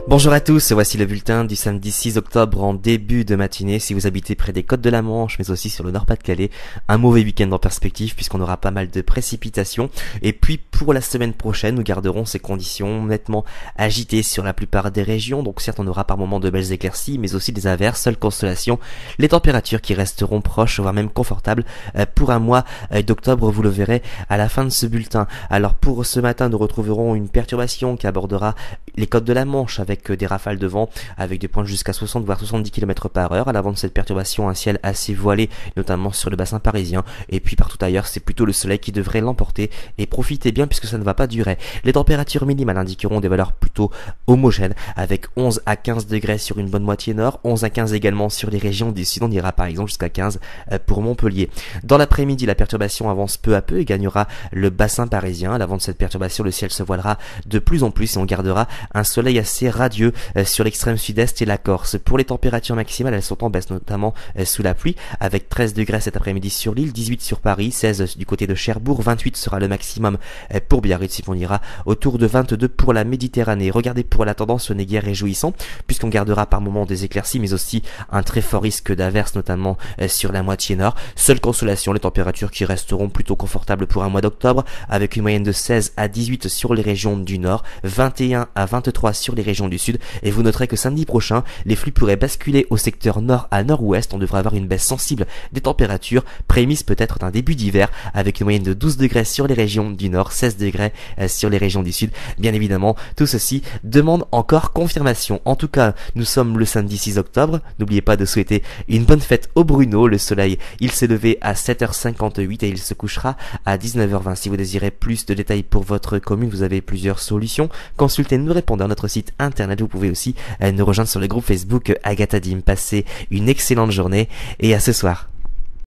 Bonjour à tous, voici le bulletin du samedi 6 octobre en début de matinée. Si vous habitez près des côtes de la Manche, mais aussi sur le Nord-Pas-de-Calais, un mauvais week-end en perspective puisqu'on aura pas mal de précipitations. Et puis pour la semaine prochaine, nous garderons ces conditions nettement agitées sur la plupart des régions. Donc certes, on aura par moments de belles éclaircies, mais aussi des averses. Seule consolation, les températures qui resteront proches, voire même confortables pour un mois d'octobre. Vous le verrez à la fin de ce bulletin. Alors pour ce matin, nous retrouverons une perturbation qui abordera les côtes de la Manche avec des rafales de vent avec des pointes jusqu'à 60 voire 70 km par heure. À l'avant de cette perturbation, un ciel assez voilé, notamment sur le bassin parisien, et puis partout ailleurs, c'est plutôt le soleil qui devrait l'emporter, et profitez bien puisque ça ne va pas durer. Les températures minimales indiqueront des valeurs plutôt homogènes, avec 11 à 15 degrés sur une bonne moitié nord, 11 à 15 également sur les régions du sud, on ira par exemple jusqu'à 15 pour Montpellier. Dans l'après-midi, la perturbation avance peu à peu et gagnera le bassin parisien. À l'avant de cette perturbation, le ciel se voilera de plus en plus et on gardera un soleil assez radieux sur l'extrême sud-est et la Corse. Pour les températures maximales, elles sont en baisse, notamment sous la pluie, avec 13 degrés cet après-midi sur l'île, 18 sur Paris, 16 du côté de Cherbourg, 28 sera le maximum pour Biarritz, on ira autour de 22 pour la Méditerranée. Regardez pour la tendance, ce n'est guère réjouissant, puisqu'on gardera par moments des éclaircies, mais aussi un très fort risque d'averses, notamment sur la moitié nord. Seule consolation, les températures qui resteront plutôt confortables pour un mois d'octobre, avec une moyenne de 16 à 18 sur les régions du nord, 21 à 23 sur les régions du sud, et vous noterez que samedi prochain, les flux pourraient basculer au secteur nord à nord-ouest. On devrait avoir une baisse sensible des températures, prémisse peut-être d'un début d'hiver, avec une moyenne de 12 degrés sur les régions du nord, 16 degrés sur les régions du sud. Bien évidemment, tout ceci demande encore confirmation. En tout cas, nous sommes le samedi 6 octobre. N'oubliez pas de souhaiter une bonne fête au Bruno. Le soleil, il s'est levé à 7h58 et il se couchera à 19h20. Si vous désirez plus de détails pour votre commune, vous avez plusieurs solutions. Consultez nos répondeurs, notre site internet. Vous pouvez aussi nous rejoindre sur le groupe Facebook Agatha Dim. Passez une excellente journée et à ce soir.